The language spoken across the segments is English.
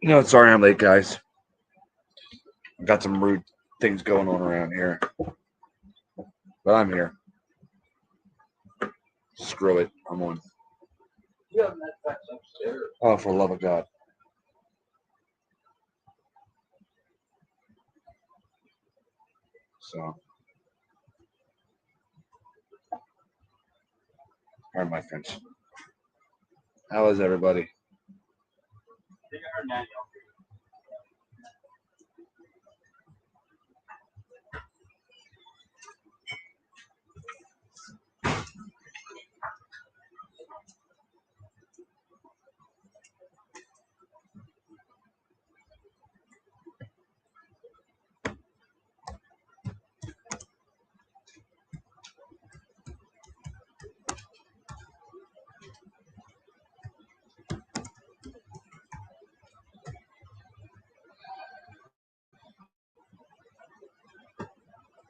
No, sorry I'm late, guys. I've got some rude things going on around here. But I'm here. Screw it. I'm on. Oh, for the love of God. So. All right, my friends. How is everybody?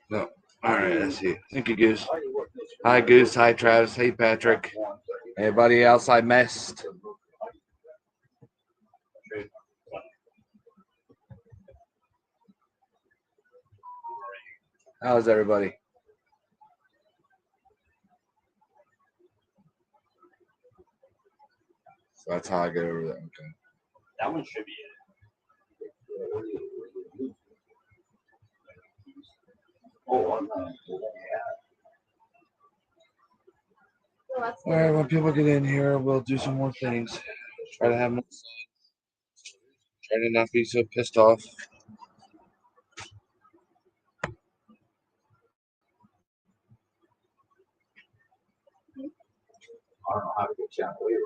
No. All right, let's see. Thank you, Goose. Hi, Goose. Hi, Travis. Hey, Patrick. Everybody outside messed. How's everybody? So that's how I get over that. Okay. That one should be it. All right, when people get in here, we'll do some more things. Try to have more fun. Try to not be so pissed off. I don't know how to get you out later.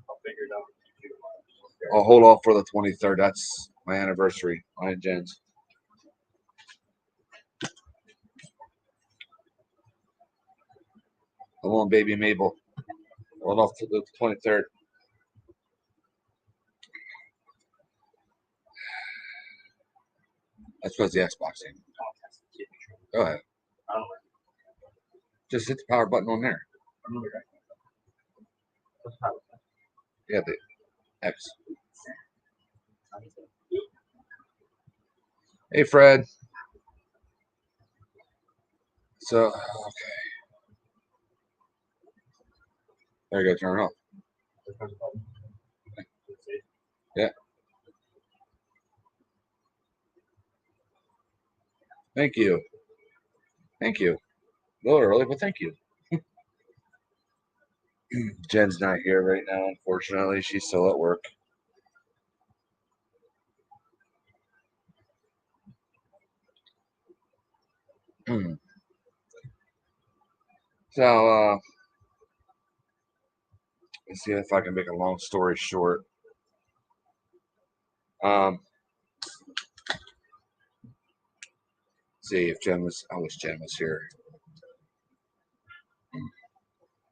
I'll figure it out. I'll hold off for the 23rd. That's my anniversary. Mine and Jen's. Come on, baby Mabel. Hold off to the 23rd. That's because the Xbox thing. Go ahead. Just hit the power button on there. Yeah, the X. Hey, Fred. So, okay. There you go. Turn it off. Yeah. Thank you. Thank you. A little early, but thank you. Jen's not here right now, unfortunately. She's still at work. So, let's see if I can make a long story short. See if Jen was. I wish Jen was here.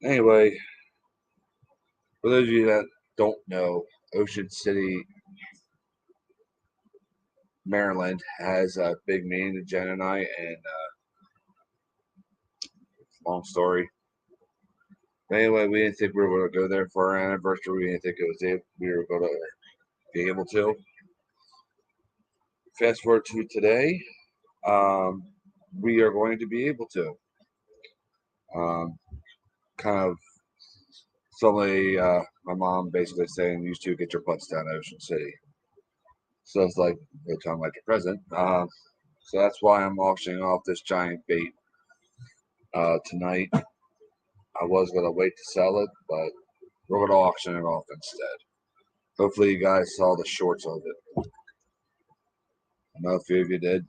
Anyway, for those of you that don't know, Ocean City, Maryland has a big meeting to Jen and I, and long story. But anyway, we didn't think we were going to go there for our anniversary. We didn't think we were going to be able to. Fast forward to today, we are going to be able to. Kind of suddenly, my mom basically saying, "You two get your butts down to Ocean City." So it's like no time like the present. So that's why I'm auctioning off this giant bait tonight. I was gonna wait to sell it, but we're gonna auction it off instead. Hopefully, you guys saw the shorts of it. I know a few of you did.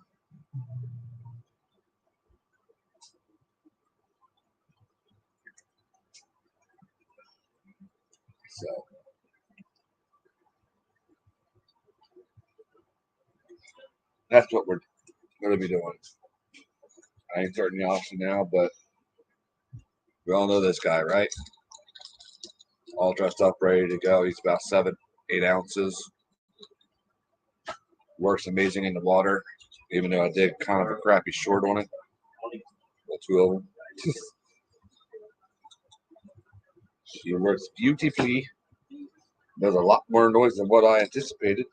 So that's what we're gonna be doing. I ain't starting the auction now, but we all know this guy, right? All dressed up, ready to go. He's about 7-8 ounces. Works amazing in the water, even though I did kind of a crappy short on it. Well, 2 of them. He works beautifully. There's a lot more noise than what I anticipated.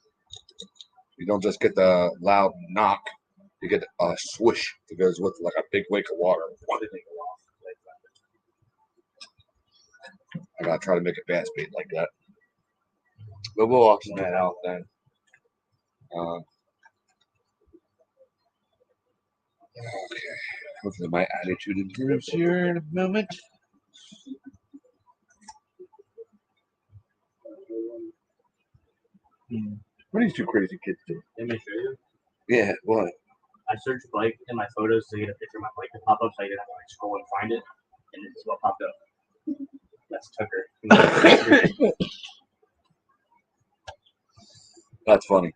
You don't just get the loud knock. You get a swoosh that goes with like a big wake of water. I gotta try to make a bass bait like that. But we'll auction that out then. Okay. Hopefully my attitude improves here in a moment. What are these two crazy kids doing? Let me show you. Yeah, what? I searched bike in my photos to get a picture of my bike to pop up so I didn't have to like scroll and find it. And this is what popped up. That's Tucker. That's funny.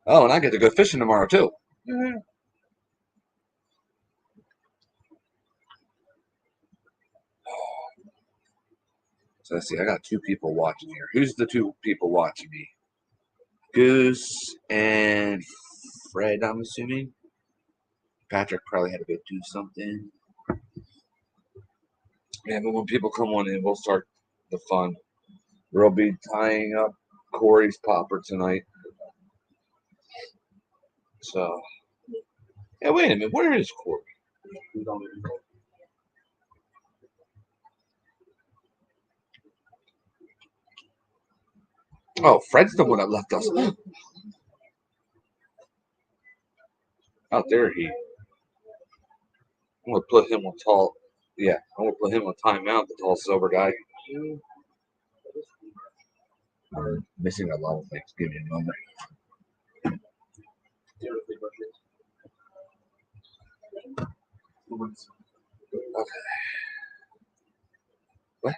Oh, and I get to go fishing tomorrow too. So let's see, I got two people watching here. Who's the two people watching me? Goose and Fred, I'm assuming. Patrick probably had to go do something. Yeah, but when people come on in, we'll start the fun. We'll be tying up Corey's popper tonight. So, yeah, wait a minute. Where is Corey? Oh, Fred's the one that left us. How dare he? I'm gonna put him on tall. Yeah, I'm gonna put him on timeout. The tall silver guy. We're missing a lot of things. Give me a moment. Okay. What?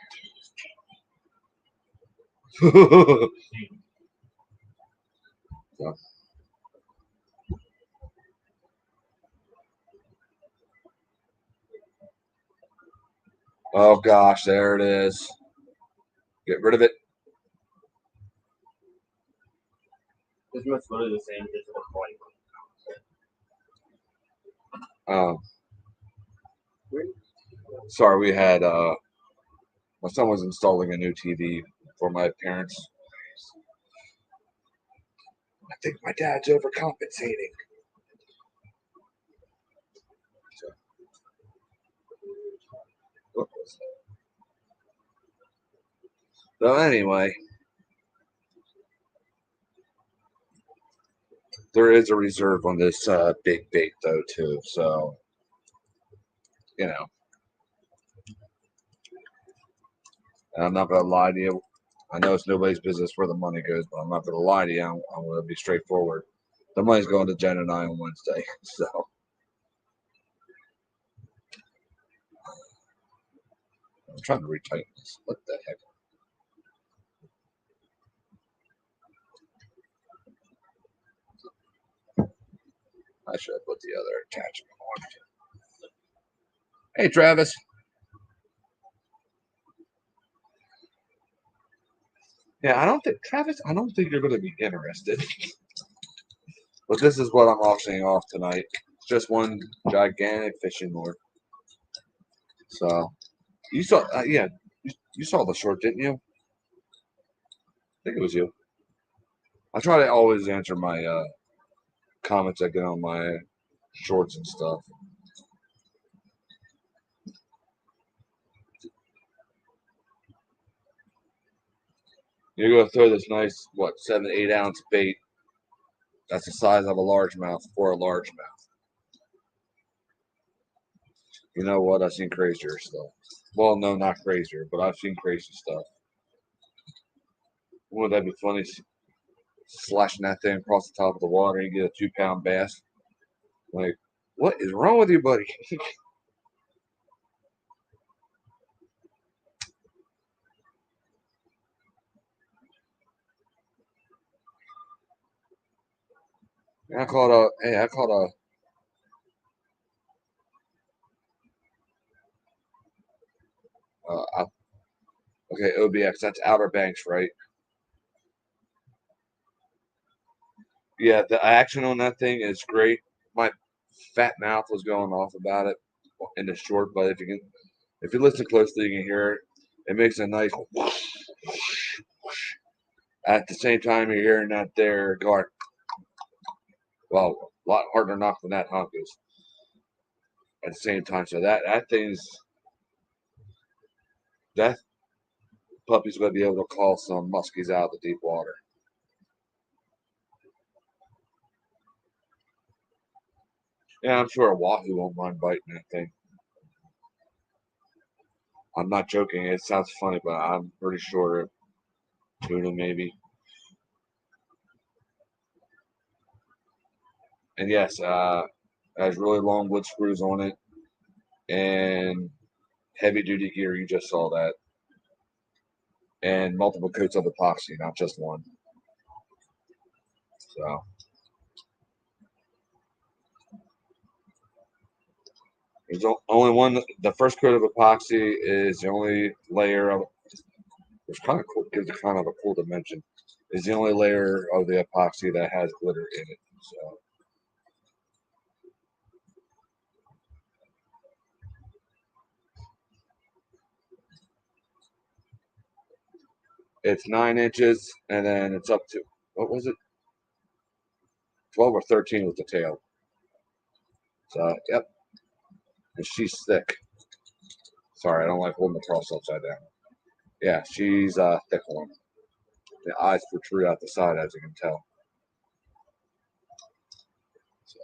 So. Oh gosh, there it is. Get rid of it. This one's literally the same. It's a point. Sorry, we had my son was installing a new TV for my parents. I think my dad's overcompensating. So anyway, there is a reserve on this big bait though too. So you know, and I'm not gonna lie to you. I know it's nobody's business where the money goes, but I'm not gonna lie to you. I'm gonna be straightforward. The money's going to Jen and I on Wednesday. So I'm trying to retighten this. What the heck? I should have put the other attachment on. Hey, Travis. Yeah, I don't think Travis. I don't think you're going to be interested. But this is what I'm auctioning off tonight. It's just one gigantic fishing lure. So you saw, yeah, you saw the short, didn't you? I think it was you. I try to always answer my comments I get on my shorts and stuff. You're gonna throw this nice, what, 7-8 ounce bait. That's the size of a largemouth for a largemouth. You know what? I've seen crazier stuff. Well, no, not crazier, but I've seen crazy stuff. Wouldn't that be funny? Slashing that thing across the top of the water and get a 2-pound bass. Like, what is wrong with you, buddy? I caught a. Hey, I caught a. Okay, OBX. That's Outer Banks, right? Yeah, the action on that thing is great. My fat mouth was going off about it in the short, but if you can, If you listen closely, you can hear it. It makes a nice whoosh, whoosh, whoosh. At the same time, you're hearing that there going, well, a lot harder knock than that honk is. At the same time, so that puppy's going to be able to call some muskies out of the deep water. Yeah, I'm sure a wahoo won't mind biting that thing. I'm not joking. It sounds funny, but I'm pretty sure tuna maybe. And yes, it has really long wood screws on it and heavy duty gear. You just saw that. And multiple coats of epoxy, not just one. So there's only one. The first coat of epoxy is the only layer of. It's kind of cool. Gives it kind of a cool dimension. Is the only layer of the epoxy that has glitter in it. So. It's 9 inches, and then it's up to, what was it? 12 or 13 with the tail. So, yep. And she's thick. Sorry, I don't like holding the cross upside down. Yeah, she's a thick one. The eyes protrude out the side, as you can tell. So,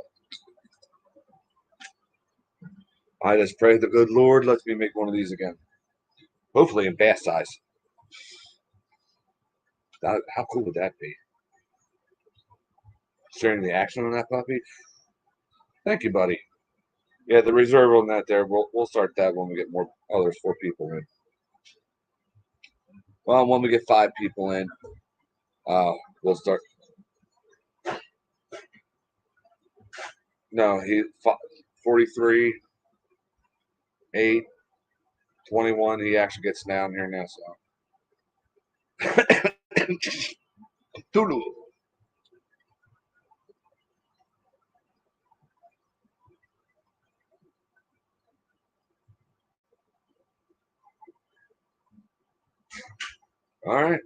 I just pray the good Lord lets me make one of these again. Hopefully in bass size. How cool would that be? Sharing the action on that puppy. Thank you, buddy. Yeah, the reserve on that there. We'll start that when we get more others, 4 people in. Well, when we get 5 people in, we'll start. No, he 43, 8, 21. He actually gets down here now. So. Tulu. All right.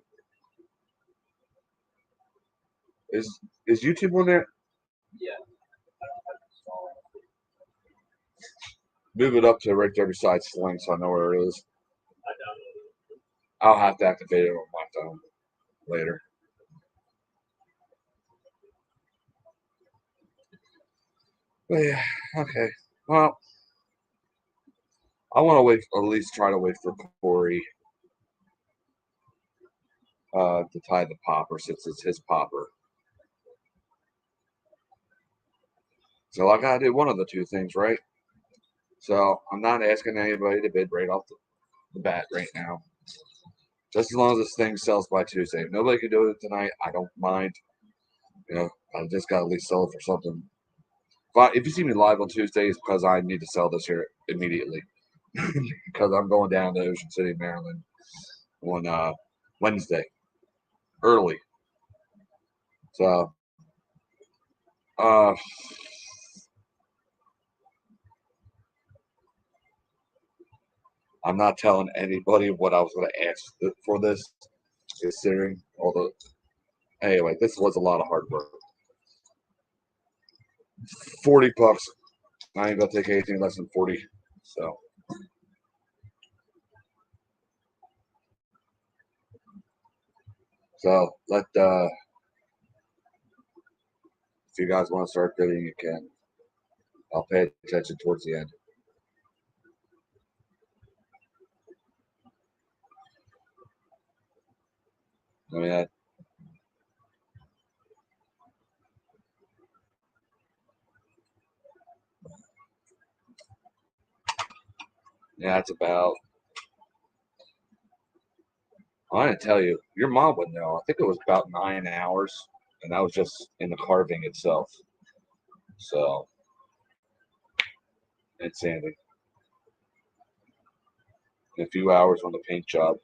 Is YouTube on there? Yeah. Move it up to right there beside Sling so I know where it is. I'll have to activate it on my phone later. But yeah, okay. Well, I want to wait, or at least try to wait for Corey to tie the popper since it's his popper. So I gotta do one of the 2 things, right? So I'm not asking anybody to bid right off the bat right now. Just as long as this thing sells by Tuesday. If nobody can do it tonight, I don't mind. You know, I just gotta at least sell it for something. If you see me live on Tuesday, it's because I need to sell this here immediately. Because I'm going down to Ocean City, Maryland on Wednesday, early. So, I'm not telling anybody what I was going to ask for this, considering all the. Anyway, this was a lot of hard work. $40. I ain't gonna take anything less than 40. So let if you guys want to start bidding, you can. I'll pay attention towards the end. I mean, yeah, it's about. I didn't tell you. Your mom would know. I think it was about 9 hours, and that was just in the carving itself. So, insanity. A few hours on the paint job.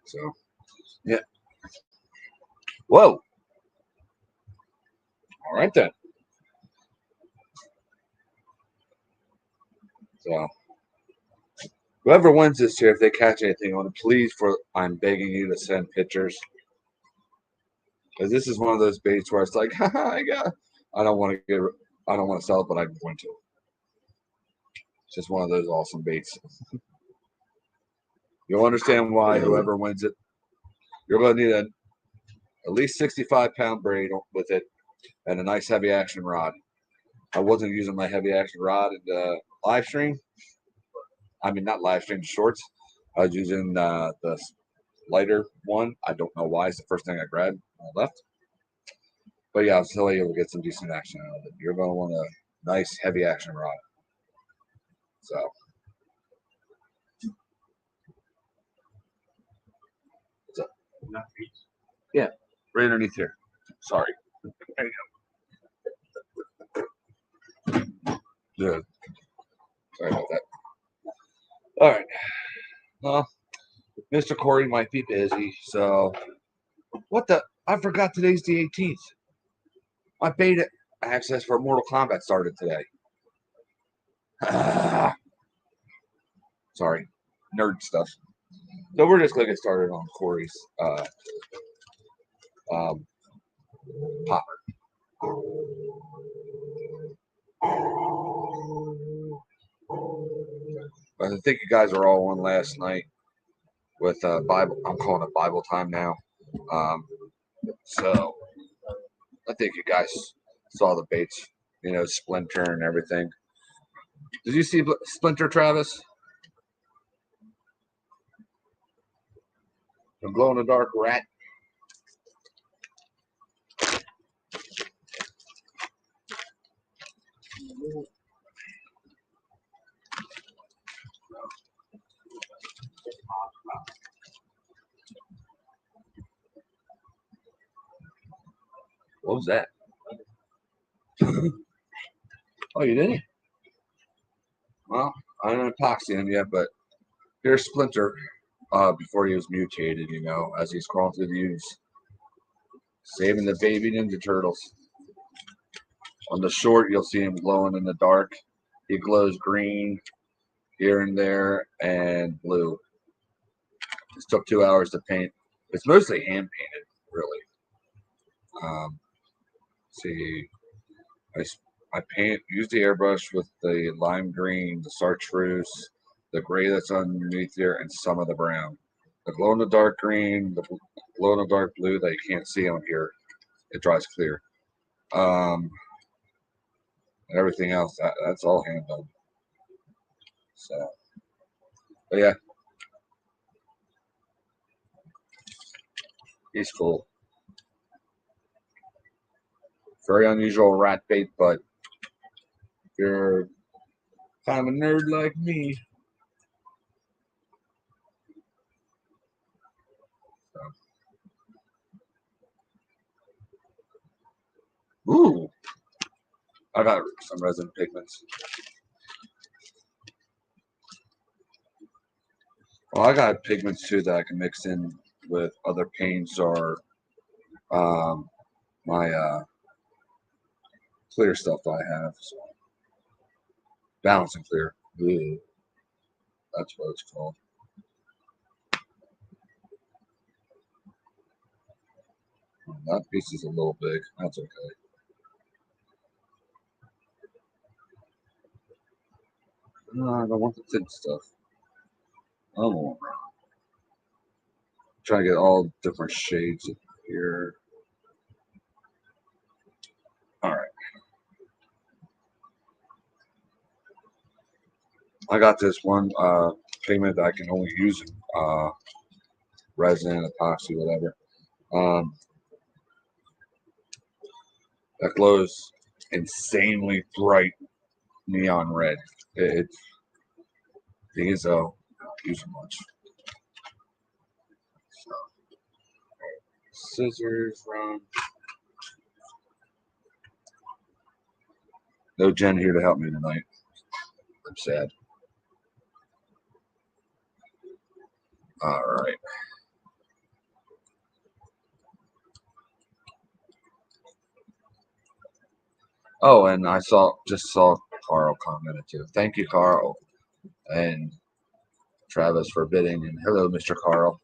So, yeah. Whoa. All right then. So, Whoever wins this year, if they catch anything on it, please, I'm begging you to send pictures. Because this is one of those baits where it's like, haha, I don't want to sell it, but I'm going to. It's just one of those awesome baits. You'll understand why whoever wins it, you're going to need at least 65-pound braid with it and a nice heavy action rod. I wasn't using my heavy action rod in the live stream. I mean, not live stream, shorts. I was using the lighter one. I don't know why. It's the first thing I grabbed when I left. But yeah, I'll tell you, you'll get some decent action out of it. You're going to want a nice heavy action rod. So. What's up? Not reach. Yeah, right underneath here. Sorry. There you go. Yeah. Sorry about that. All right. Well, Mr. Corey might be busy, so what the? I forgot today's the 18th. My beta access for Mortal Kombat started today. Sorry, nerd stuff. So we're just gonna get started on Corey's popper. I think you guys are all on last night with Bible. I'm calling it Bible time now. So I think you guys saw the baits, Splinter and everything. Did you see Splinter, Travis? The glow in the dark rat. What was that? Oh, you didn't? Well, I don't epoxy him yet, but here's Splinter before he was mutated, as he's crawling through the ooze. Saving the baby Ninja Turtles. On the short, you'll see him glowing in the dark. He glows green here and there and blue. This took 2 hours to paint. It's mostly hand painted, really. See, I use the airbrush with the lime green, the chartreuse, the gray that's underneath there, and some of the brown. The glow in the dark green, the glow in the dark blue that you can't see on here, it dries clear. And everything else, that's all hand done. So, but yeah, he's cool. Very unusual rat bait, but if you're kind of a nerd like me, ooh, I got some resin pigments. Well, I got pigments too that I can mix in with other paints or my clear stuff that I have. So. Balancing clear. Ooh. That's what it's called. That piece is a little big. That's okay. No, I don't want the thin stuff. I don't want that. Trying to get all different shades here. All right. I got this one pigment that I can only use in resin, epoxy, whatever. That glows insanely bright neon red. It is I don't use it much. So, scissors run. No Jen here to help me tonight. I'm sad. All right. Oh, and just saw Carl commented too. Thank you, Carl. And Travis Forbidding, and hello, Mr. Carl.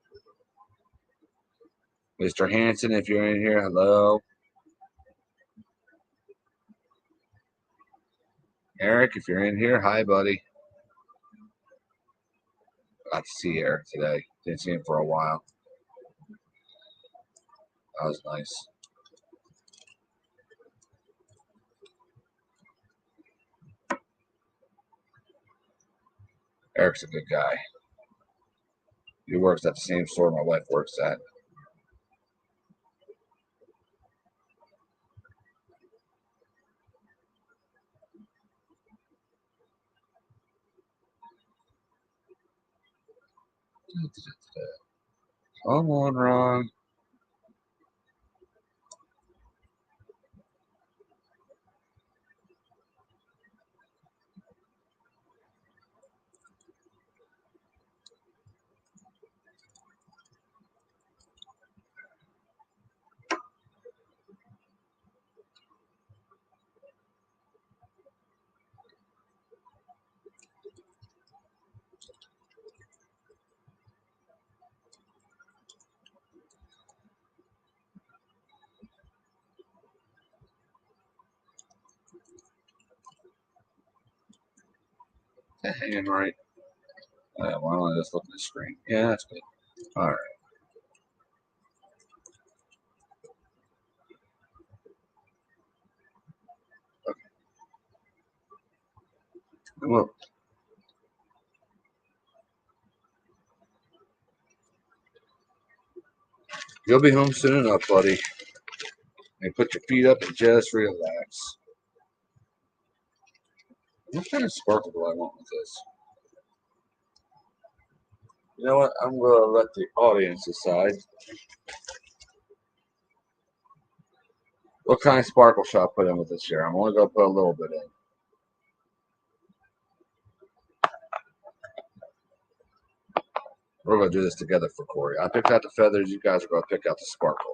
Mr. Hanson, if you're in here, hello. Eric, if you're in here, hi, buddy. Got to see Eric today. Didn't see him for a while. That was nice. Eric's a good guy. He works at the same store my wife works at. Come on, Ron. Hanging right. Why don't I just look at the screen? Yeah, that's good. All right. Okay. Well, you'll be home soon enough, buddy. And put your feet up and just relax. What kind of sparkle do I want with this? You know what? I'm going to let the audience decide. What kind of sparkle shall I put in with this here? I'm only going to put a little bit in. We're going to do this together for Corey. I picked out the feathers. You guys are going to pick out the sparkle.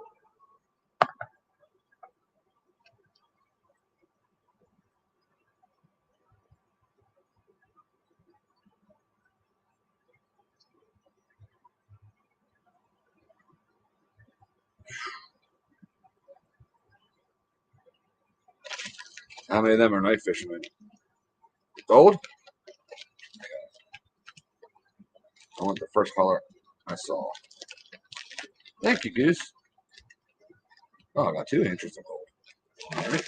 How many of them are night fishermen? Gold? I want the first color I saw. Thank you, Goose. Oh, I got 2 inches of gold. All right.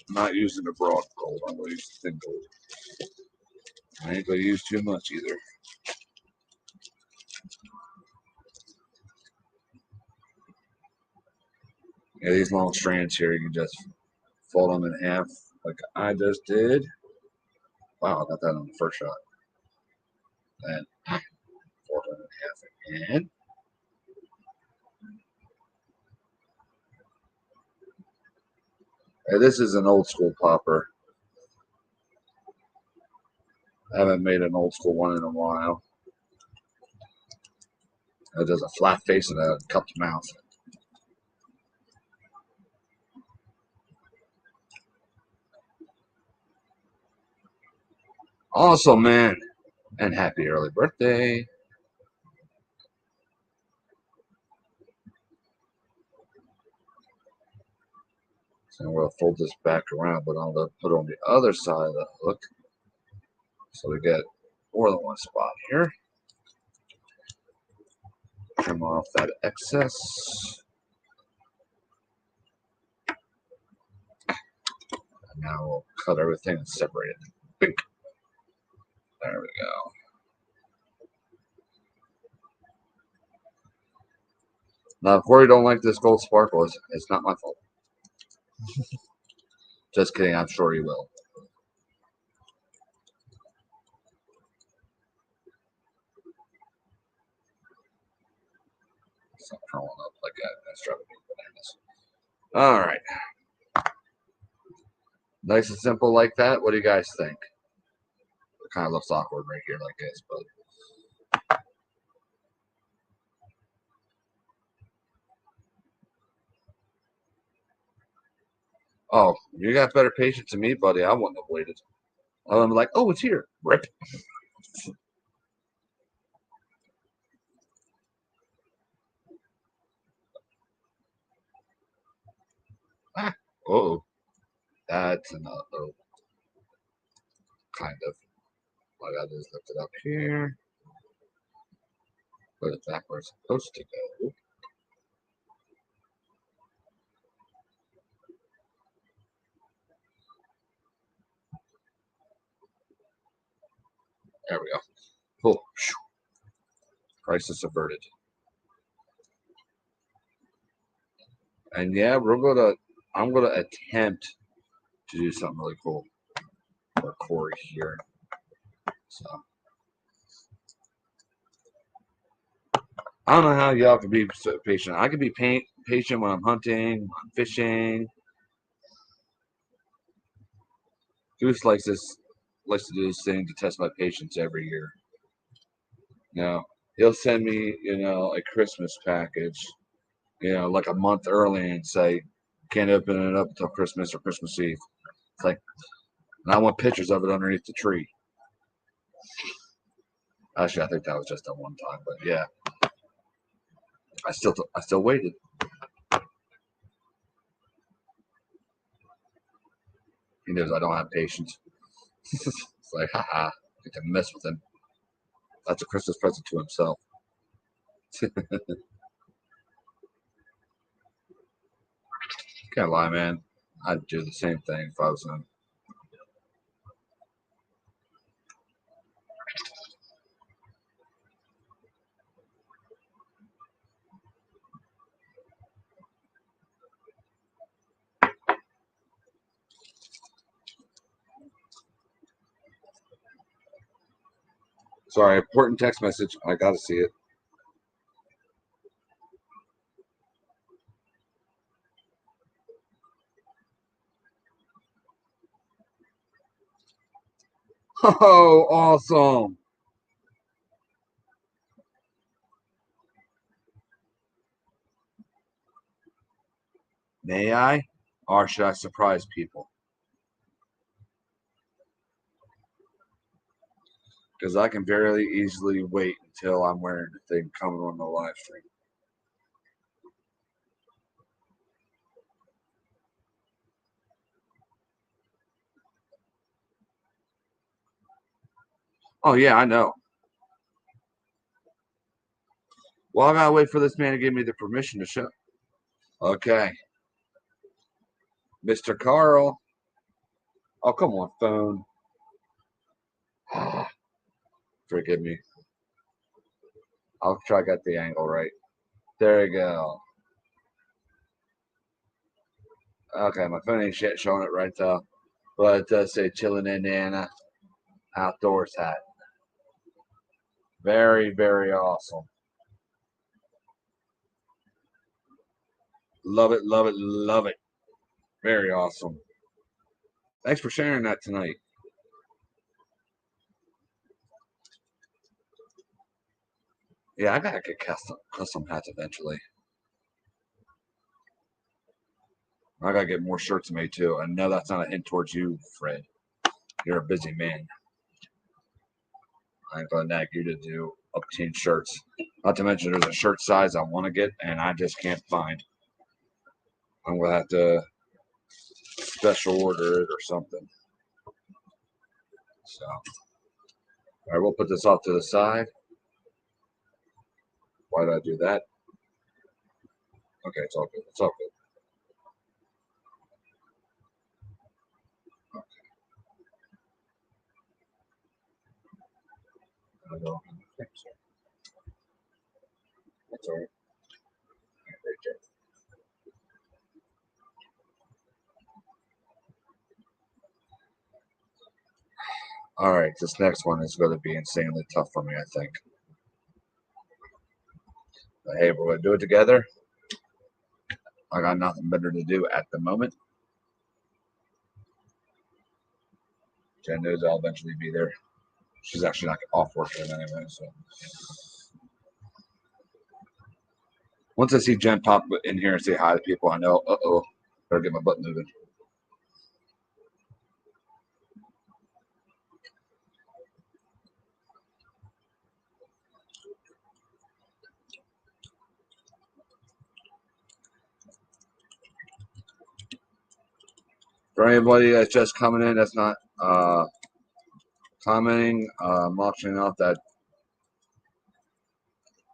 I'm not using the broad gold. I'm going to use the thin gold. I ain't going to use too much either. Yeah, these long strands here, you can just fold them in half like I just did. Wow, I got that on the first shot. Then fold them in half again. Hey, this is an old school popper. I haven't made an old school one in a while. It does a flat face and a cupped mouth. Awesome, man. And happy early birthday. So I'm going to fold this back around, but I'm going to put it on the other side of the hook. So we get more than one spot here. Trim off that excess. And now we'll cut everything and separate it. Bink. There we go. Now, if Corey don't like this gold sparkle, it's not my fault. Just kidding. I'm sure he will. Stop curling up like that. That's driving me bananas. All right. Nice and simple like that. What do you guys think? It kind of looks awkward right here like this, but Oh, you got better patience than me, buddy. I wouldn't have waited. I'm like, oh, it's here. Rip. Ah, oh, that's another kind of. All I gotta do is lift it up here. Put it back where it's supposed to go. There we go. Oh, crisis averted. And yeah, I'm gonna attempt to do something really cool for Corey here. So I don't know how y'all can be so patient. I can be patient when I'm hunting, when I'm fishing. Goose likes to do this thing to test my patience every year. You know, he'll send me, a Christmas package, like a month early and say, can't open it up until Christmas or Christmas Eve. It's like, and I want pictures of it underneath the tree. Actually, I think that was just a one time, but yeah, I still waited. He knows I don't have patience. It's like, haha, I can mess with him. That's a Christmas present to himself. Can't lie, man. I'd do the same thing if I was him. Sorry, important text message. I gotta see it. Oh, awesome. May I? Or should I surprise people? Because I can very easily wait until I'm wearing the thing coming on the live stream. Oh, yeah, I know. Well, I gotta wait for this man to give me the permission to show. Okay. Mr. Carl. Oh, come on, phone. Forgive me. I'll try to get the angle right. There you go. Okay, my phone ain't shit showing it right though. But it does say chilling Indiana outdoors hat. Very, very awesome. Love it, love it, love it. Very awesome. Thanks for sharing that tonight. Yeah, I gotta get custom hats eventually. I gotta get more shirts made too. I know that's not a hint towards you, Fred. You're a busy man. I ain't gonna nag you to do upteen shirts. Not to mention there's a shirt size I want to get and I just can't find. I'm gonna have to special order it or something. So, all right, we'll put this off to the side. Why did I do that? Okay, it's all good. It's all good. I don't think so. That's all right. All right, this next one is going to be insanely tough for me, I think. But hey, we're going to do it together. I got nothing better to do at the moment. Jen knows I'll eventually be there. She's actually not off work yet anyway, so. Once I see Jen pop in here and say hi to people, I know, better get my butt moving. For anybody that's just coming in, that's not commenting, I'm auctioning off that.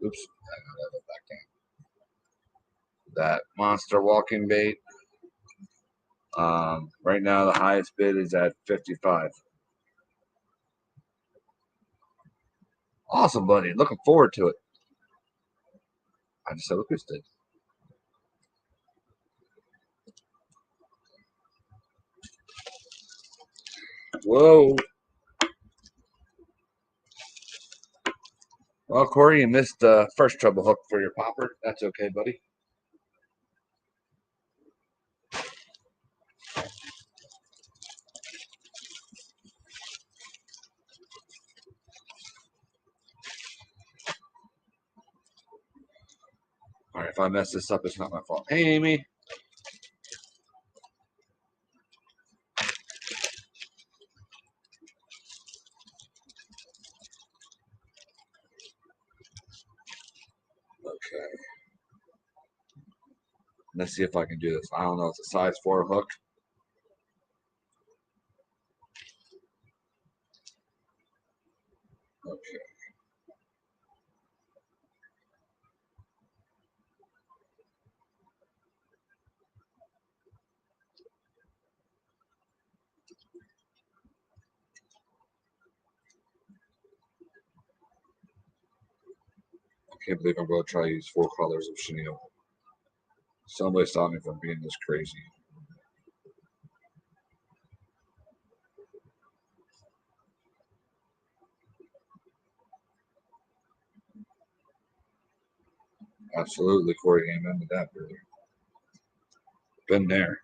Oops, I gotta go back down. That monster walking bait. Right now, the highest bid is at 55. Awesome, buddy. Looking forward to it. I just said Lucas did. Whoa. Well, Corey, you missed the first treble hook for your popper. That's okay, buddy. All right, if I mess this up, it's not my fault. Hey, Amy. Okay. Let's see if I can do this. I don't know. It's a size 4 hook. Okay. I can't believe I'm going to try to use 4 colors of chenille. Somebody stop me from being this crazy. Absolutely, Corey. Amen to that, brother. Been there.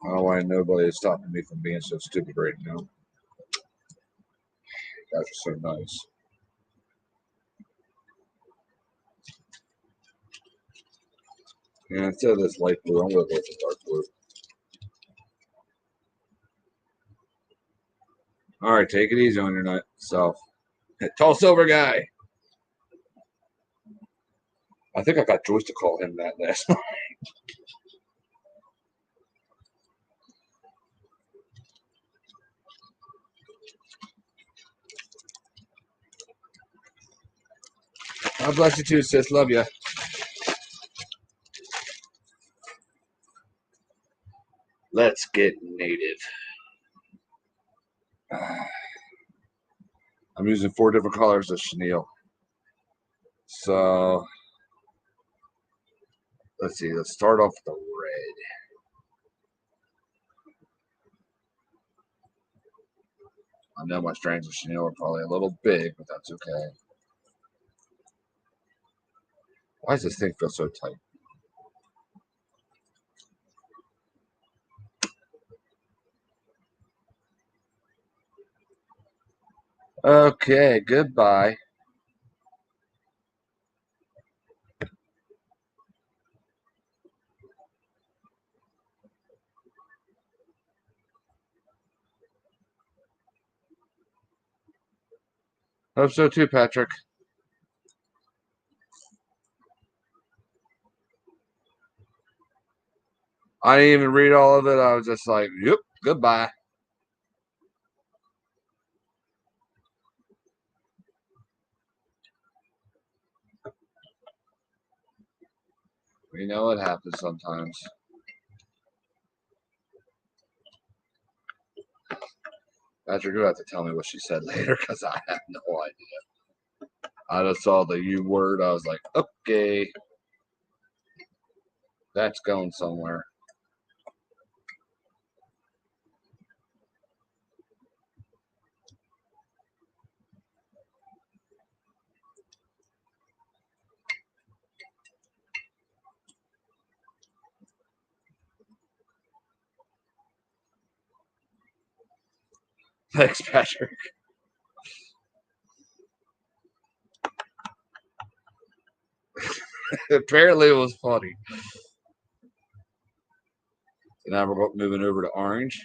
I don't know why nobody is stopping me from being so stupid right now. You guys are so nice. Yeah, instead of this light blue, I'm going to go with the dark blue. All right, take it easy on your self. Tall silver guy. I think I got Joyce to call him that last night. God bless you too, sis. Love you. Let's get native. I'm using 4 different colors of chenille. So let's see. Let's start off with the red. I know my strands of chenille are probably a little big, but that's okay. Why does this thing feel so tight? Okay, goodbye. Hope so too, Patrick. I didn't even read all of it. I was just like, yep, goodbye. You know what happens sometimes. Patrick, you'll have to tell me what she said later because I have no idea. I just saw the U word. I was like, okay, that's going somewhere. Thanks, Patrick. Apparently, it was funny. So now we're moving over to orange.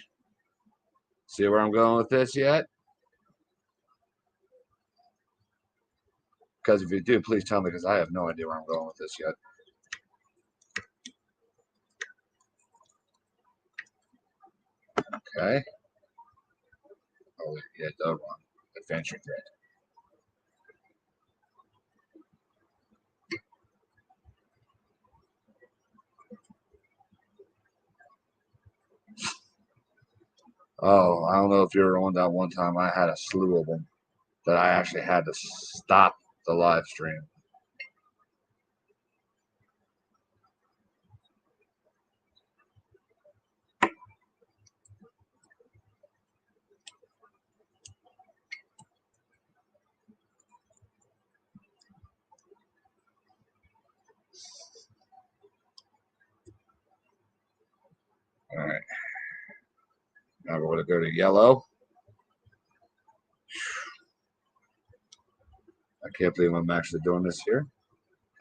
See where I'm going with this yet? Because if you do, please tell me, because I have no idea where I'm going with this yet. Okay. Oh, yeah, the one. Adventure Thread. Oh, I don't know if you were on that one time. I had a slew of them that I actually had to stop the live stream. All right. Now we're going to go to yellow. I can't believe I'm actually doing this here.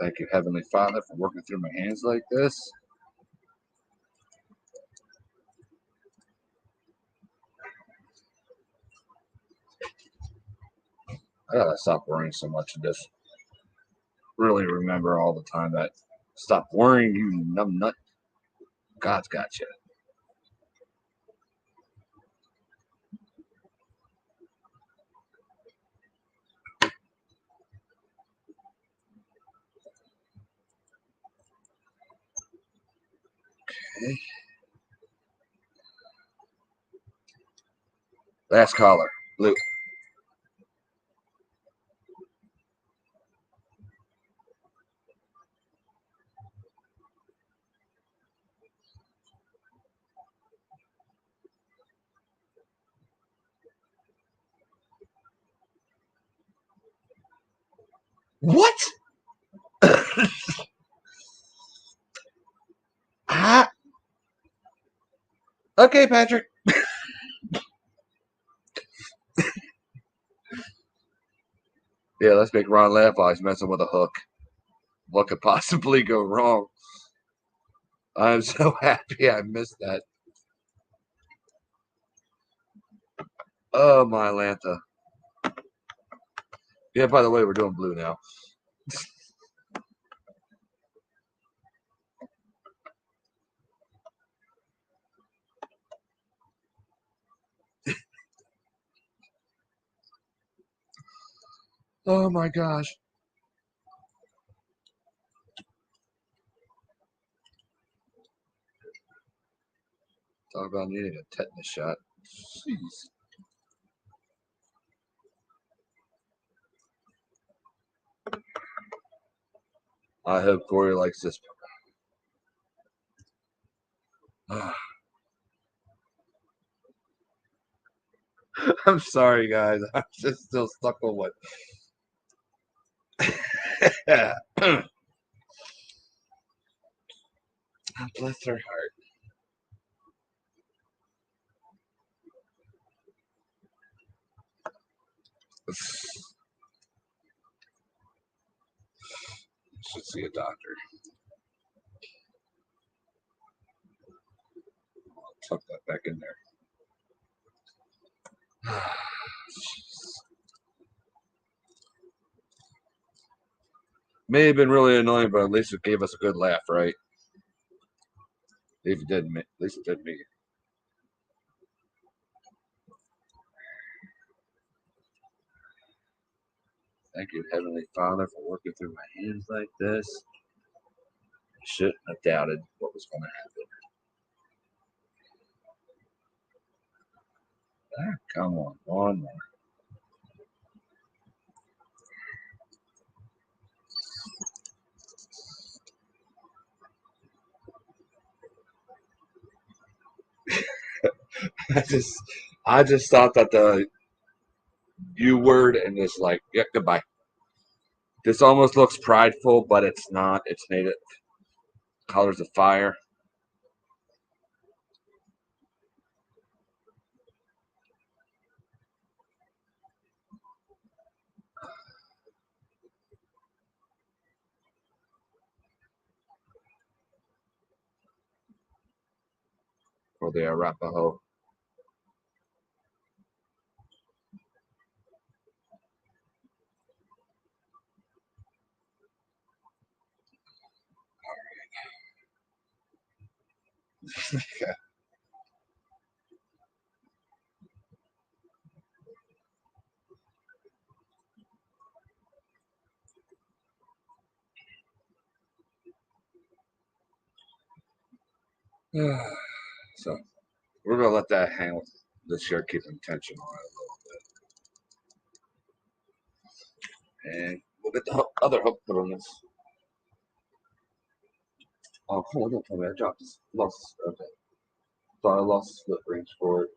Thank you, Heavenly Father, for working through my hands like this. I gotta stop worrying so much and just really remember all the time that stop worrying, you numb nut. God's got you. Okay. Last caller, blue. What? Ah. Okay, Patrick. Yeah, let's make Ron laugh while he's messing with a hook. What could possibly go wrong? I'm so happy I missed that. Oh, my Lanta. Yeah, by the way, we're doing blue now. Oh, my gosh. Talk about needing a tetanus shot. Jeez. I hope Corey likes this. I'm sorry, guys. I'm just still stuck on what. Bless her heart. Should see a doctor. I'll tuck that back in there. May have been really annoying, but at least it gave us a good laugh, right? If it didn't, at least it did me. Thank you, Heavenly Father, for working through my hands like this. I shouldn't have doubted what was going to happen. Ah, come on, one more. I just thought that the U word and just like, yeah, goodbye. This almost looks prideful, but it's not. It's native colors of fire. or the Arapaho. Okay. So we're gonna let that hang with this year, keeping tension on it a little bit, and we'll get the other hook put on this. Oh, come on, don't tell me I dropped this. Lost. Okay. Thought I lost the split rings for it.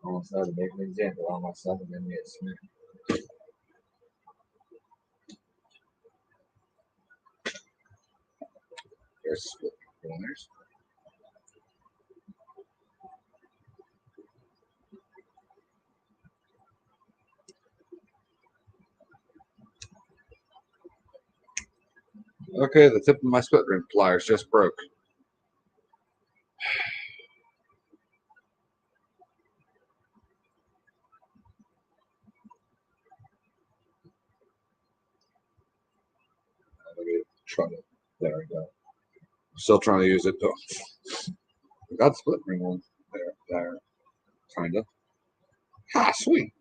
Almost had to make an example of myself and then get smacked. There's split corners. Okay, the tip of my split ring pliers just broke. Try to. There we go. Still trying to use it though. I got the split ring on there, kinda. Ah, sweet.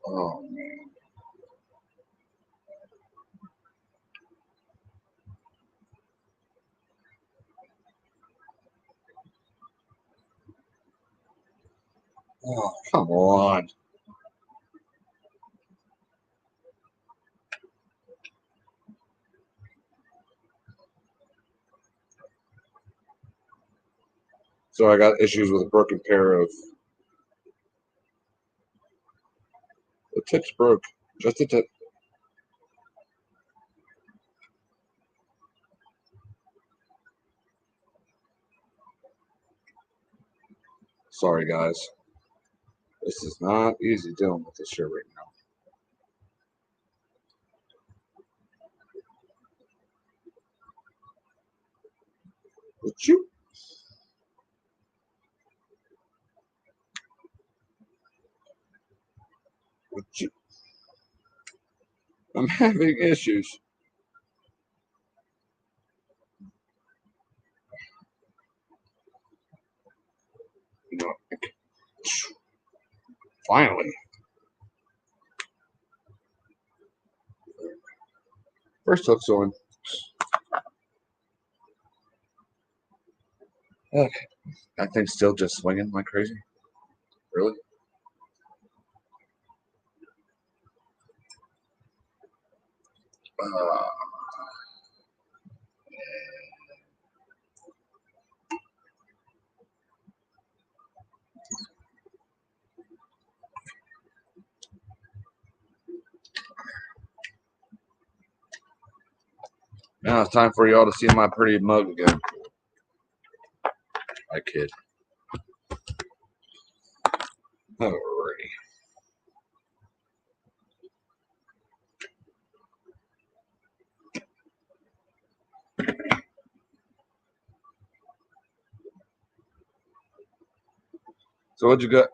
Oh man. Oh, come on. So I got issues with a broken pair of. The tips broke. Just the tip. Sorry, guys. This is not easy dealing with this shit right now. Would you? Would you? I'm having issues. You know, finally. First hook's on. Okay. That thing's still just swinging like crazy. Really? Uh, now it's time for y'all to see my pretty mug again. I kid. Alrighty. So what'd you got?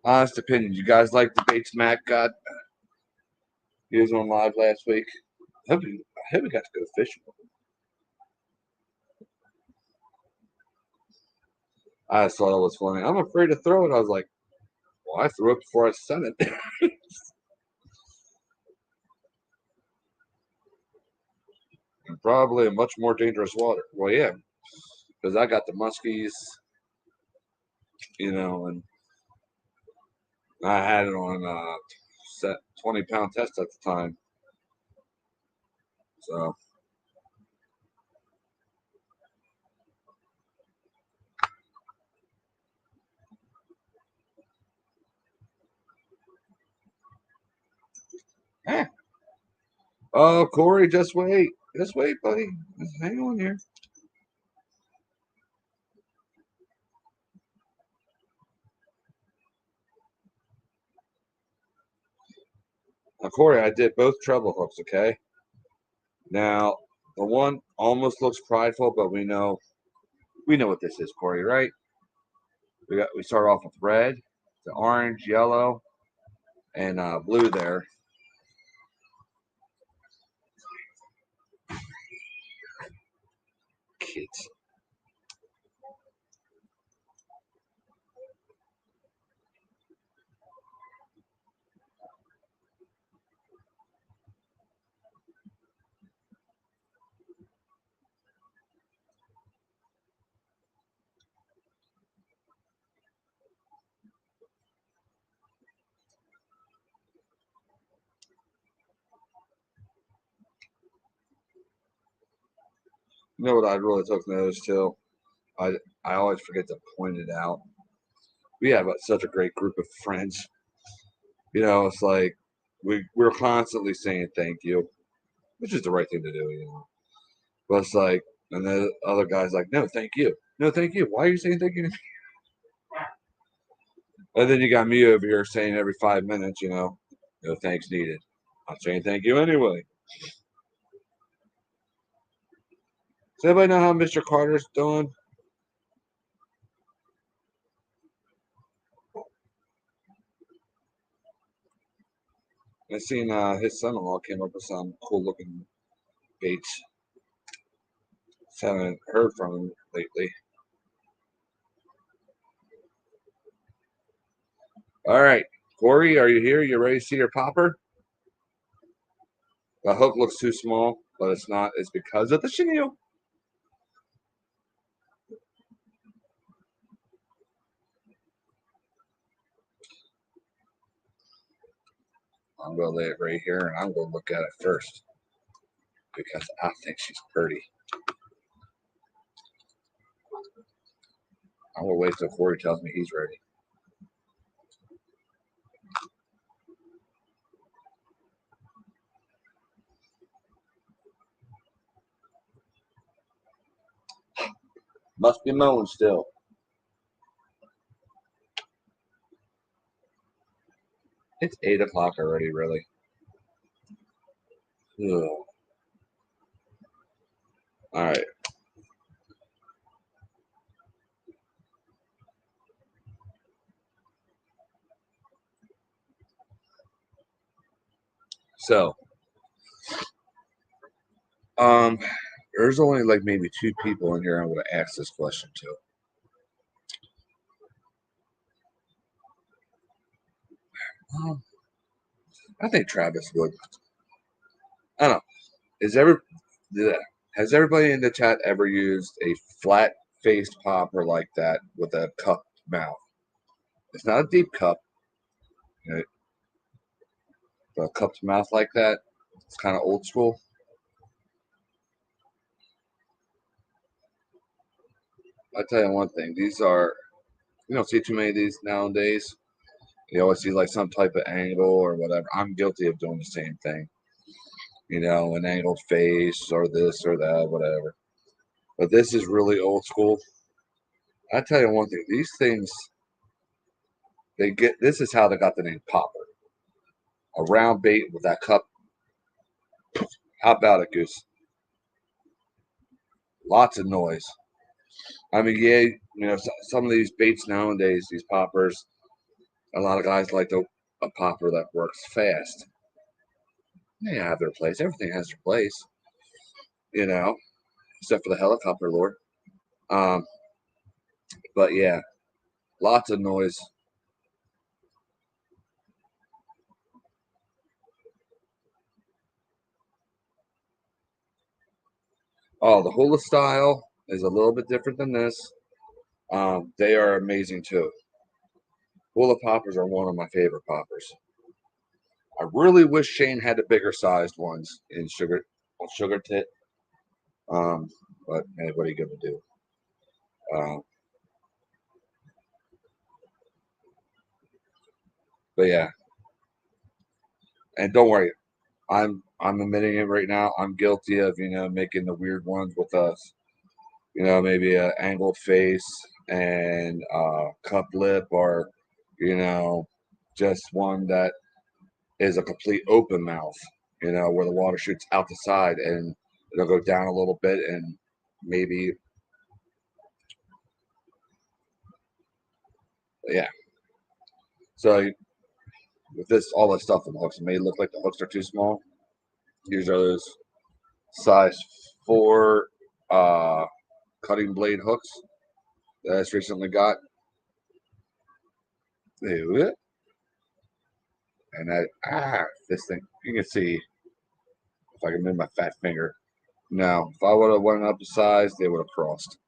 Honest opinion. You guys like the Bates Mac got? He was on live last week. I hope we got to go fishing with him. I just thought it was funny. I'm afraid to throw it. I was like, well, I threw it before I sent it. And probably a much more dangerous water. Well, yeah, because I got the muskies, and I had it on set 20-pound test at the time. So oh, Corey, just wait. Just wait, buddy. Just hang on here. Now, Corey, I did both treble hooks, okay? Now, the one almost looks prideful, but we know what this is, Corey, right? We start off with red, the orange, yellow, and blue there. Kids. You know what I really took notice to? I always forget to point it out. We have such a great group of friends. It's like we're constantly saying thank you, which is the right thing to do. But it's like, and the other guy's like, no, thank you. No, thank you. Why are you saying thank you? And then you got me over here saying every 5 minutes, no thanks needed. I'm saying thank you anyway. Does anybody know how Mr. Carter's doing? I seen his son-in-law came up with some cool-looking baits. Haven't heard from him lately. All right, Corey, are you here? You ready to see your popper? The hook looks too small, but it's not. It's because of the chenille. I'm going to lay it right here, and I'm going to look at it first because I think she's pretty. I'm going to wait till Corey tells me he's ready. Must be mowing still. It's 8 o'clock already, really. Ugh. All right. So, there's only like maybe 2 people in here I'm going to ask this question to. I think Travis would. I don't know. Has everybody in the chat ever used a flat-faced popper like that with a cupped mouth? It's not a deep cup. A cupped mouth like that. It's kind of old school. I'll tell you one thing. You don't see too many of these nowadays. You always see like some type of angle or whatever. I'm guilty of doing the same thing. An angled face or this or that, whatever. But this is really old school. I tell you one thing. These things, this is how they got the name popper. A round bait with that cup. How about it, Goose? Lots of noise. I mean, yeah, some of these baits nowadays, these poppers, a lot of guys like a popper that works fast. They have their place. Everything has their place, except for the helicopter lure. But yeah, lots of noise. Oh, the hula style is a little bit different than this. They are amazing too. Hula poppers are one of my favorite poppers. I really wish Shane had the bigger sized ones in sugar tit. But hey, what are you gonna do? But yeah, and don't worry, I'm admitting it right now. I'm guilty of making the weird ones with us. Maybe an angled face and cup lip, or just one that is a complete open mouth, where the water shoots out the side and it'll go down a little bit and maybe, yeah. So with this, all this stuff in the hooks, it may look like the hooks are too small. These are those size 4 cutting blade hooks that I just recently got. And this thing, you can see if I can move my fat finger. Now, if I would have went up a size, they would have crossed.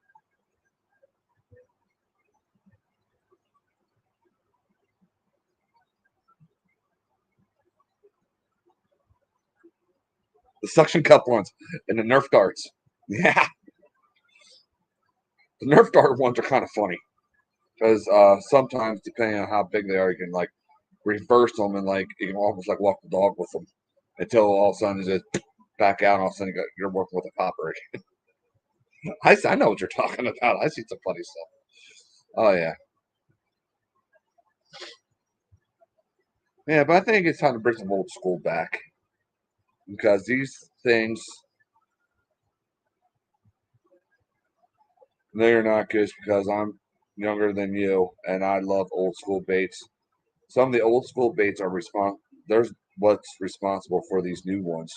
The suction cup ones and the Nerf darts. Yeah. The Nerf dart ones are kind of funny because sometimes, depending on how big they are, you can like reverse them and like you can almost like walk the dog with them until all of a sudden it's just back out and all of a sudden you're working with a popper again. I know what you're talking about. I see some funny stuff. Oh yeah. Yeah, but I think it's time to bring some old school back because these things, they're not good because I'm younger than you and I love old school baits. Some of the old school baits are there's what's responsible for these new ones.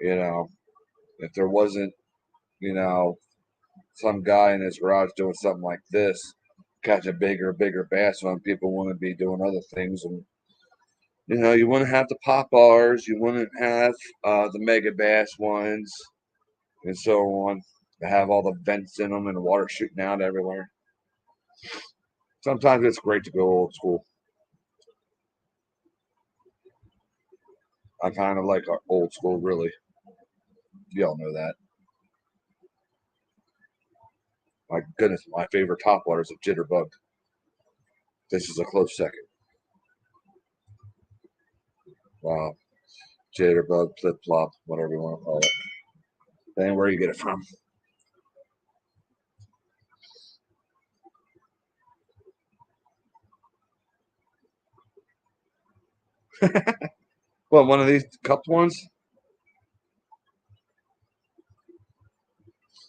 You know, if there wasn't, you know, some guy in his garage doing something like this, catching bigger bass on, people wouldn't be doing other things, and you wouldn't have the pop bars, you wouldn't have the mega bass ones, and so on. They have all the vents in them and the water shooting out everywhere. Sometimes it's great to go old school. I kind of like our old school, really. Y'all know that. My goodness, my favorite top water is a jitterbug. This is a close second. Wow. Jitterbug, flip flop, whatever you want to call it. Depending where you get it from. Well, one of these cupped ones?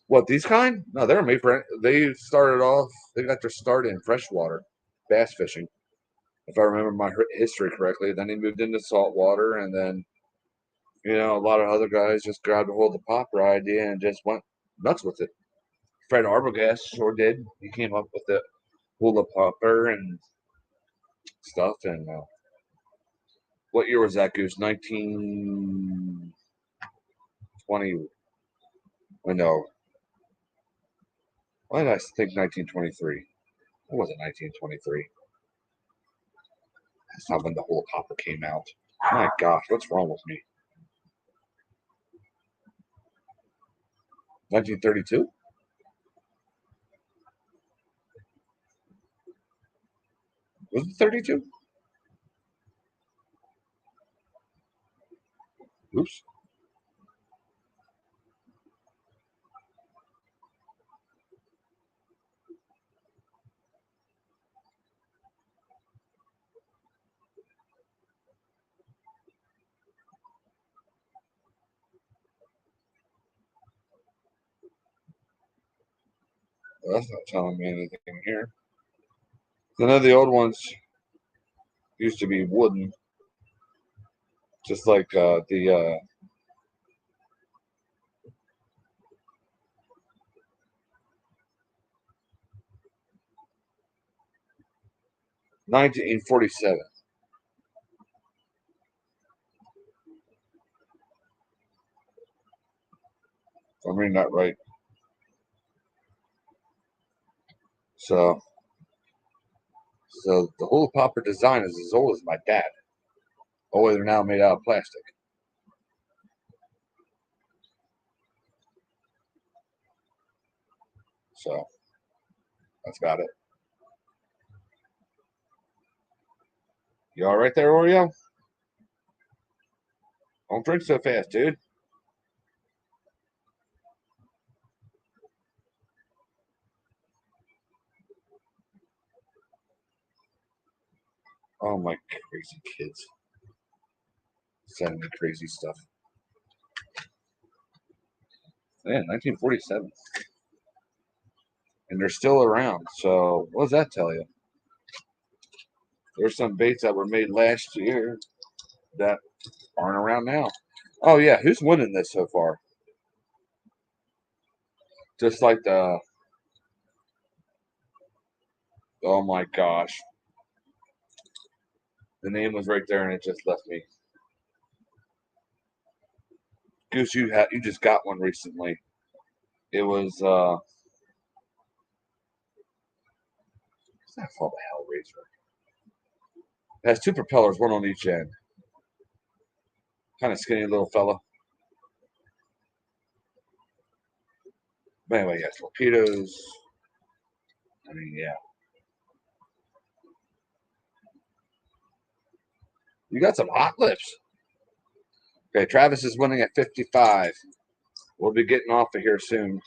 What, these kind? No, they're made for. They started off. They got their start in freshwater bass fishing, if I remember my history correctly. Then they moved into saltwater, and then a lot of other guys just grabbed a hold of the popper idea and just went nuts with it. Fred Arbogast sure did. He came up with the hula popper and stuff. And what year was that, Goose? 1920. Oh, no. Why did I think 1923? What was it, 1923? That's not when the hula popper came out. My gosh, what's wrong with me? 1932? Was it 32? Oops. Well, that's not telling me anything here. I know the old ones used to be wooden, just like the 1947. If I'm reading that right. So the hula popper design is as old as my dad. Only they're now made out of plastic. So that's about it. You all right there, Oreo? Don't drink so fast, dude. Oh my crazy kids. sending me crazy stuff. Man, 1947. And they're still around. So what does that tell you? There's some baits that were made last year that aren't around now. Oh yeah, who's winning this so far? Just like the. Oh my gosh. The name was right there and it just left me. Goose, you just got one recently. It was what's that called? The Hellraiser. It has two propellers, one on each end. Kind of skinny little fella. But anyway, yeah, torpedoes. I mean, yeah. You got some hot lips. Okay, Travis is winning at 55. We'll be getting off of here soon.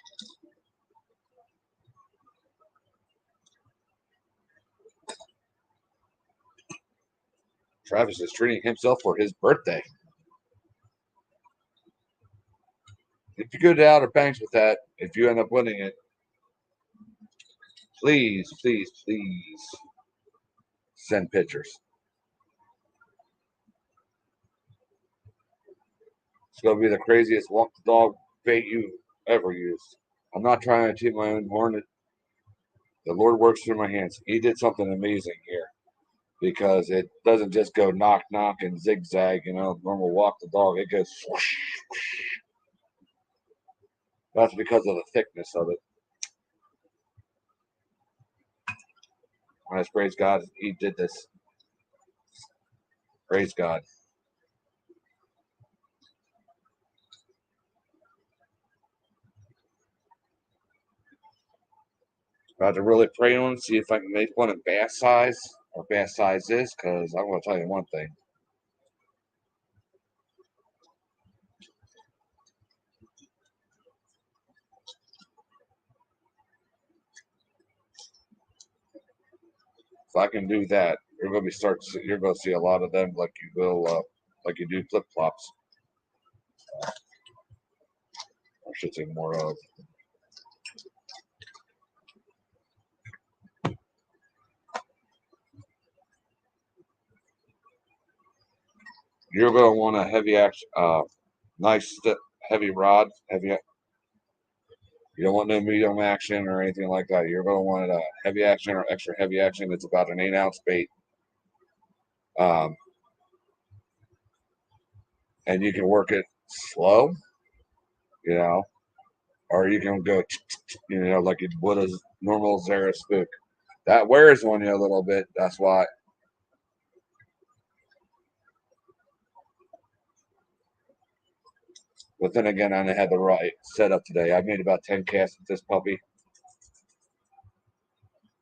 Travis is treating himself for his birthday. If you go to Outer Banks with that, if you end up winning it, please, please, please send pictures. It's going to be the craziest walk the dog bait you ever used. I'm not trying to toot my own horn. The Lord works through my hands. He did something amazing here because it doesn't just go knock, knock, and zigzag, normal walk the dog. It goes swoosh, swoosh. That's because of the thickness of it. Praise God, he did this. Praise God. About to really pray on see if I can make one in bass size or bass size is, because I'm going to tell you one thing. If I can do that, you're going to see a lot of them like you will, like you do flip flops. I should say more of. You're going to want a heavy action, nice heavy rod, heavy. You don't want no medium action or anything like that. You're going to want a heavy action or extra heavy action. It's about an 8-ounce bait. And you can work it slow, or you can go, like you would a normal Zara spook. That wears on you a little bit. That's why. But then again, I had the right setup today. I made about 10 casts with this puppy.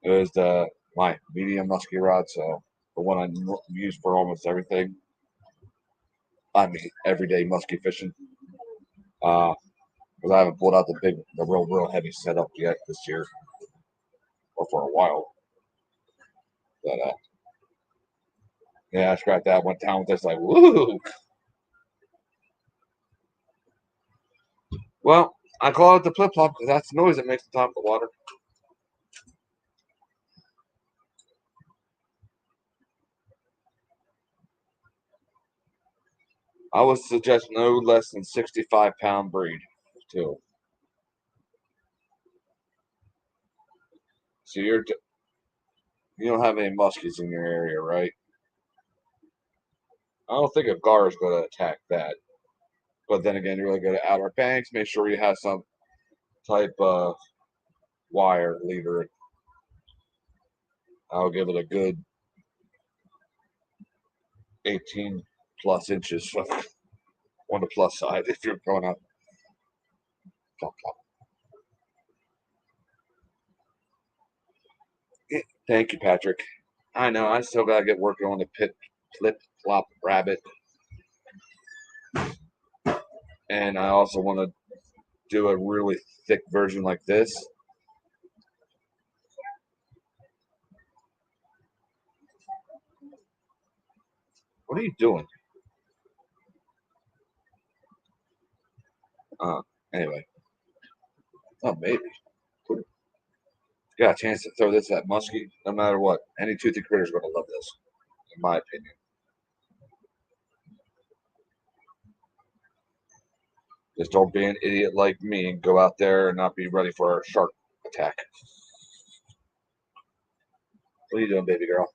It was my medium musky rod, so the one I use for almost everything. I mean, everyday musky fishing. Because I haven't pulled out the real heavy setup yet this year, or for a while. But yeah, I scrapped that. Went down with this, like, woo! Well, I call it the flip flop because that's the noise that makes the top of the water. I would suggest no less than 65-pound breed, too. So you don't have any muskies in your area, right? I don't think a gar is going to attack that. But then again, you really go to Outer Banks. Make sure you have some type of wire leader. I'll give it a good 18 plus inches on the plus side if you're going up. Plop, plop. Thank you, Patrick. I know. I still got to get working on the flip flop rabbit. And I also want to do a really thick version like this. What are you doing? Anyway, oh maybe. Got a chance to throw this at muskie. No matter what, any toothy critter's gonna love this, in my opinion. Just don't be an idiot like me and go out there and not be ready for a shark attack. What are you doing, baby girl?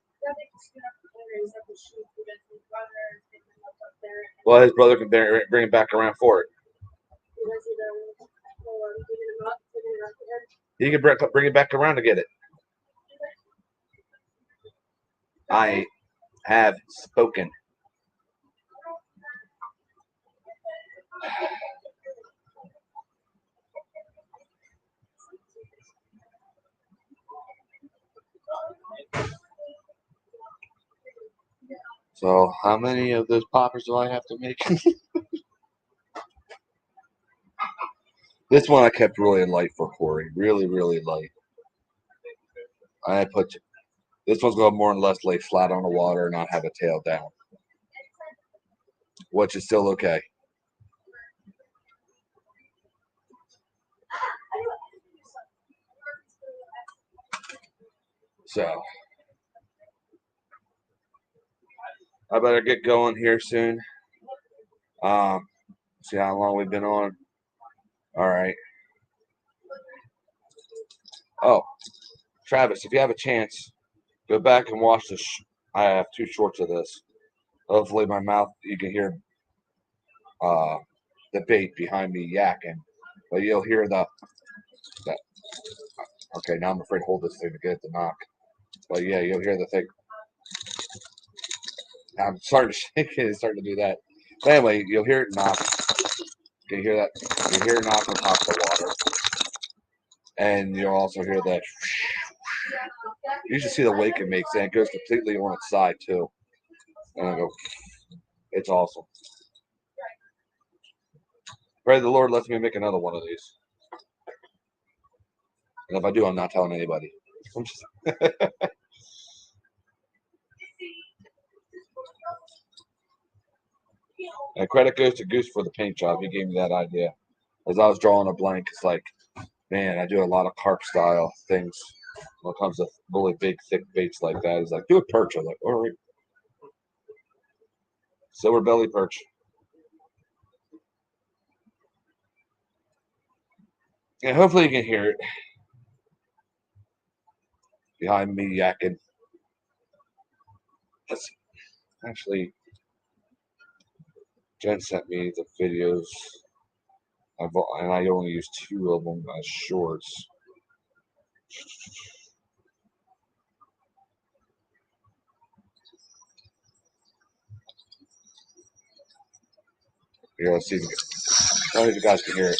Well, his brother can bring him back around for it. He can bring it back around to get it. I have spoken. So, how many of those poppers do I have to make? This one I kept really light for Corey. Really, really light. I put this one's going to more or less lay flat on the water and not have a tail down, which is still okay. So, I better get going here soon. See how long we've been on. All right. Oh, Travis, if you have a chance, go back and watch this. I have 2 shorts of this. Hopefully, my mouth, you can hear the bait behind me yakking, but you'll hear the. Okay, now I'm afraid to hold this thing to get it to knock. But yeah, you'll hear the thing. I'm starting to shake it. It's starting to do that. But anyway, you'll hear it knock. You hear that? You hear it knock on top of the water, and you'll also hear that. You should see the wake it makes, and it goes completely on its side too. And I go, it's awesome. Pray the Lord lets me make another one of these. And if I do, I'm not telling anybody. And credit goes to Goose for the paint job. He gave me that idea. As I was drawing a blank, it's like, man, I do a lot of carp style things when it comes to really big, thick baits like that. He's like, do a perch. I'm like, all right. Silver belly perch. And hopefully you can hear it behind me yakking. Let's actually, Jen sent me the videos, and I only used 2 of them as shorts. Here, let's see if you guys can hear it.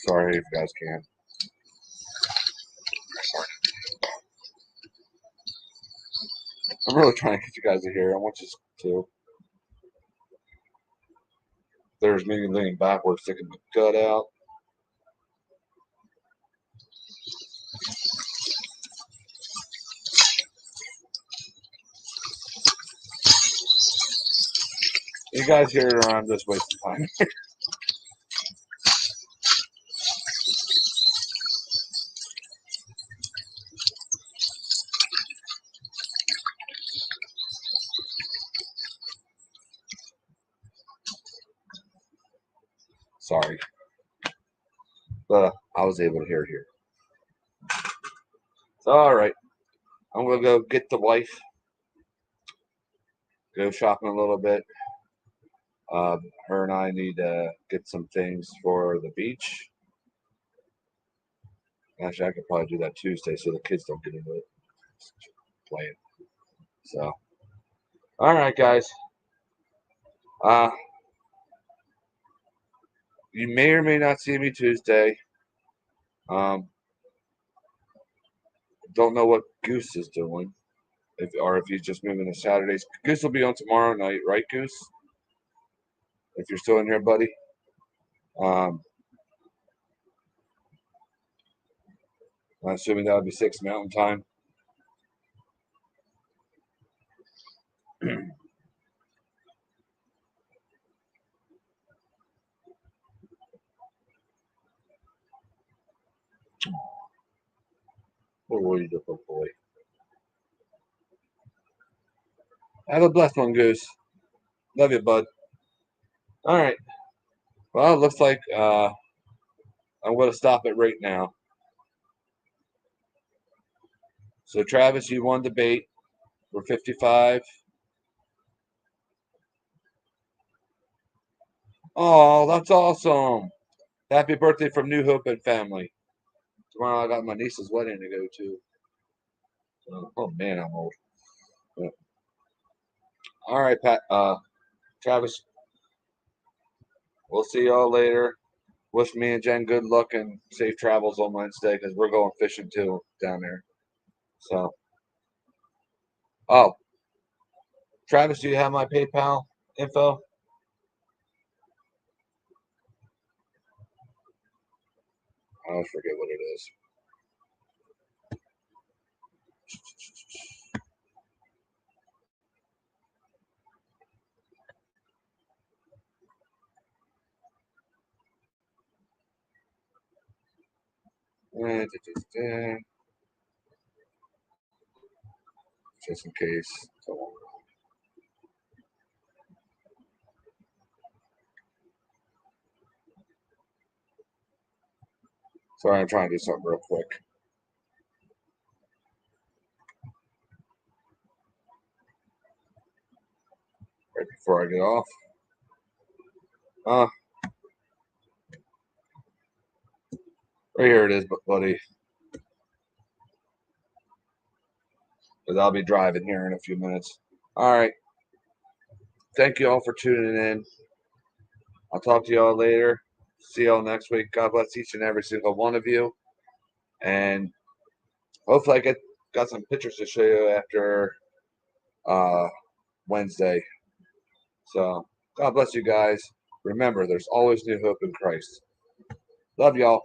Sorry if you guys can. Sorry. I'm really trying to get you guys to hear. I want you to. There's me leaning backwards, sticking the gut out. You guys hear it, or I'm just wasting time. Sorry. But I was able to hear it here. So, all right. I'm going to go get the wife. Go shopping a little bit. Her and I need to get some things for the beach. Actually, I could probably do that Tuesday so the kids don't get into it. Playing. So, all right, guys. You may or may not see me Tuesday. Don't know what Goose is doing, or if he's just moving to Saturdays. Goose will be on tomorrow night, right, Goose? If you're still in here, buddy. I'm assuming that would be 6 Mountain Time. What will you do, boy? Have a blessed one, Goose. Love you, bud. All right. Well, it looks like I'm going to stop it right now. So, Travis, you won debate. We're 55. Oh, that's awesome. Happy birthday from New Hope and family. Tomorrow I got my niece's wedding to go to. Oh man, I'm old. Yeah. All right, Pat. Travis. We'll see y'all later. Wish me and Jen good luck and safe travels on Wednesday because we're going fishing too down there. So, oh, Travis, do you have my PayPal info? I always forget what it is. Just in case. Sorry, I'm trying to do something real quick. Right before I get off. Right here it is, buddy. Because I'll be driving here in a few minutes. All right. Thank you all for tuning in. I'll talk to you all later. See y'all next week. God bless each and every single one of you. And hopefully I got some pictures to show you after Wednesday. So God bless you guys. Remember, there's always new hope in Christ. Love y'all.